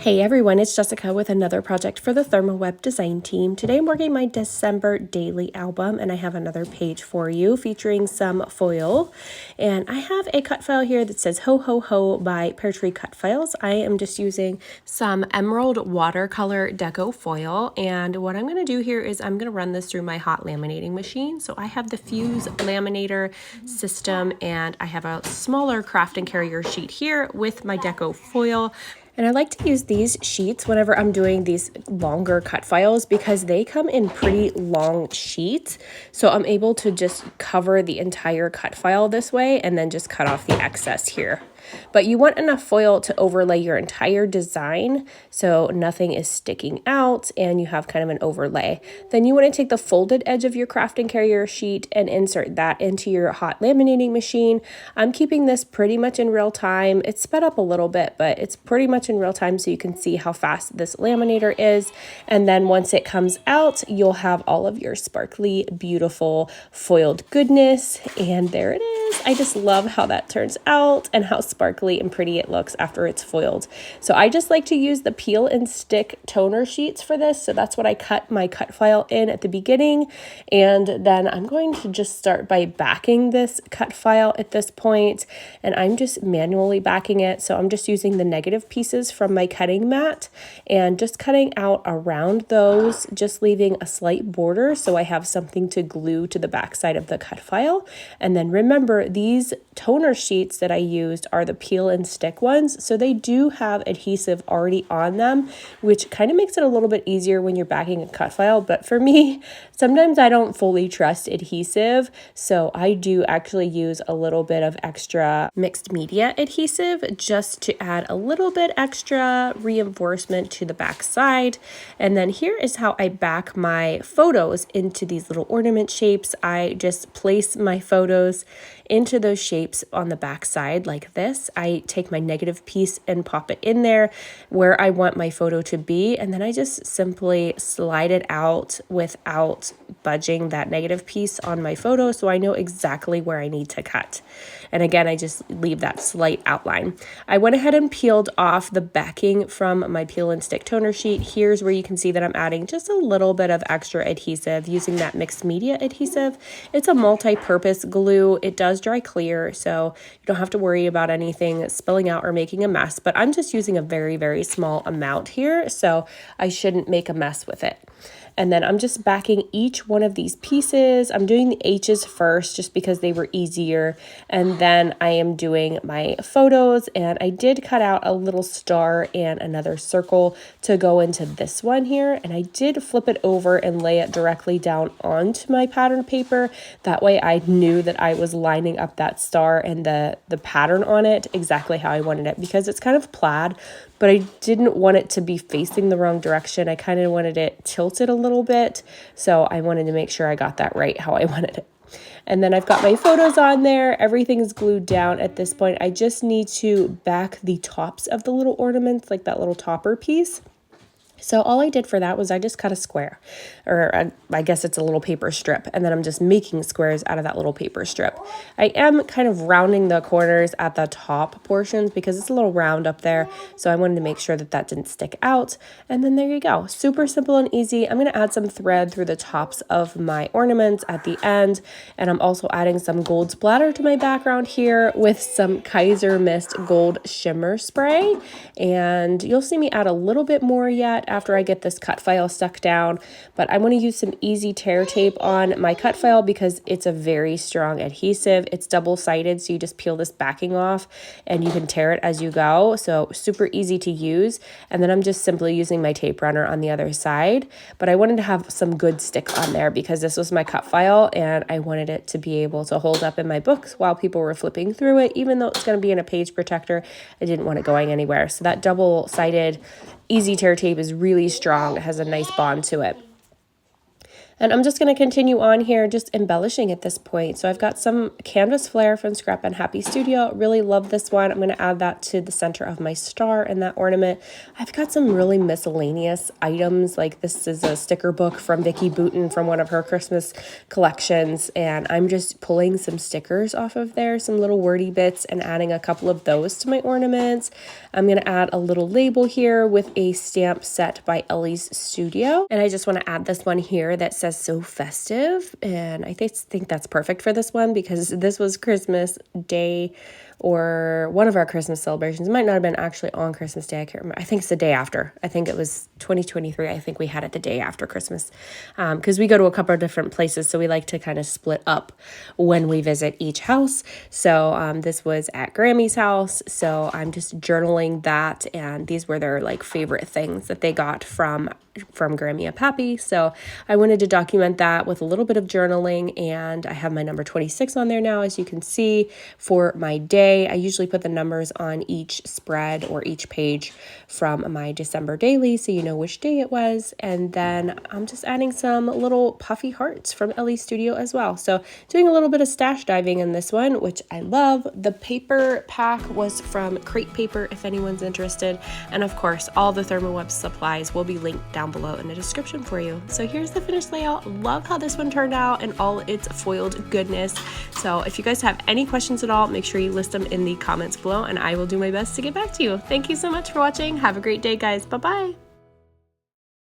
Hey everyone, it's Jessica with another project for the Therm web design team. Today I'm working my December daily album and I have another page for you featuring some foil. And I have a cut file here that says Ho Ho Ho by Pear Tree Cut Files. I am just using some emerald watercolor deco foil, and what I'm going to do here is I'm going to run this through my hot laminating machine. So I have the Fuse laminator system and I have a smaller craft and carrier sheet here with my deco foil. And I like to use these sheets whenever I'm doing these longer cut files because they come in pretty long sheets. So I'm able to just cover the entire cut file this way and then just cut off the excess here. But you want enough foil to overlay your entire design so nothing is sticking out and you have kind of an overlay. Then you want to take the folded edge of your craft and carrier sheet and insert that into your hot laminating machine. I'm keeping this pretty much in real time. It's sped up a little bit, but it's pretty much in real time so you can see how fast this laminator is. And then once it comes out, you'll have all of your sparkly, beautiful foiled goodness. And there it is. I just love how that turns out and how sparkly and pretty it looks after it's foiled. So I just like to use the peel and stick toner sheets for this. So that's what I cut my cut file in at the beginning. And then I'm going to just start by backing this cut file at this point. And I'm just manually backing it. So I'm just using the negative pieces from my cutting mat and just cutting out around those, just leaving a slight border so I have something to glue to the back side of the cut file. And then remember, these toner sheets that I used are the peel and stick ones, so they do have adhesive already on them, which kind of makes it a little bit easier when you're backing a cut file. But for me, sometimes I don't fully trust adhesive, so I do actually use a little bit of extra mixed media adhesive just to add a little bit extra reinforcement to the back side. And then here is how I back my photos into these little ornament shapes. I just place my photos into those shapes on the back side like this. I take my negative piece and pop it in there where I want my photo to be, and then I just simply slide it out without budging that negative piece on my photo so I know exactly where I need to cut. And again, I just leave that slight outline. I went ahead and peeled off the backing from my peel and stick toner sheet. Here's where you can see that I'm adding just a little bit of extra adhesive using that mixed media adhesive. It's a multi-purpose glue. It does dry clear, so you don't have to worry about anything spilling out or making a mess, but I'm just using a very, very small amount here, so I shouldn't make a mess with it. And then I'm just backing each one of these pieces. I'm doing the H's first just because they were easier. And then I am doing my photos, and I did cut out a little star and another circle to go into this one here. And I did flip it over and lay it directly down onto my pattern paper. That way I knew that I was lining up that star and the pattern on it exactly how I wanted it, because it's kind of plaid, but I didn't want it to be facing the wrong direction. I kind of wanted it tilted a little bit, so I wanted to make sure I got that right how I wanted it. And then I've got my photos on there. Everything is glued down at this point. I just need to back the tops of the little ornaments, like that little topper piece. So all I did for that was I just cut a square, or I guess it's a little paper strip, and then I'm just making squares out of that little paper strip. I am kind of rounding the corners at the top portions because it's a little round up there, so I wanted to make sure that that didn't stick out. And then there you go. Super simple and easy. I'm going to add some thread through the tops of my ornaments at the end, and I'm also adding some gold splatter to my background here with some Kaiser Mist Gold Shimmer Spray, and you'll see me add a little bit more yet after I get this cut file stuck down, but I want to use some easy tear tape on my cut file because it's a very strong adhesive. It's double-sided, so you just peel this backing off and you can tear it as you go, so super easy to use. And then I'm just simply using my tape runner on the other side, but I wanted to have some good stick on there because this was my cut file and I wanted it to be able to hold up in my books while people were flipping through it. Even though it's going to be in a page protector, I didn't want it going anywhere. So that double-sided easy tear tape is really strong. It has a nice bond to it. And I'm just going to continue on here, just embellishing at this point. So I've got some canvas flair from Scrappin Happy Studio. Really love this one. I'm going to add that to the center of my star in that ornament. I've got some really miscellaneous items. Like this is a sticker book from Vicki Booten from one of her Christmas collections. And I'm just pulling some stickers off of there, some little wordy bits, and adding a couple of those to my ornaments. I'm going to add a little label here with a stamp set by Ellie's Studio. And I just want to add this one here that says "So Festive," and I think that's perfect for this one because this was Christmas Day, or one of our Christmas celebrations. It might not have been actually on Christmas Day. I can't remember. I think it's the day after. I think it was 2023. I think we had it the day after Christmas because we go to a couple of different places. So we like to kind of split up when we visit each house. So this was at Grammy's house. So I'm just journaling that. And these were their like favorite things that they got from Grammy Up Happy. So I wanted to document that with a little bit of journaling, and I have my number 26 on there now, as you can see, for my day. I usually put the numbers on each spread or each page from my December daily so you know which day it was. And then I'm just adding some little puffy hearts from Ellie's Studio as well. So doing a little bit of stash diving in this one, which I love. The paper pack was from Crate Paper if anyone's interested. And of course, all the ThermWeb supplies will be linked down below in the description for you. So here's the finished layout. Love how this one turned out and all its foiled goodness. So if you guys have any questions at all, make sure you list them in the comments below and I will do my best to get back to you. Thank you so much for watching. Have a great day, guys. Bye-bye.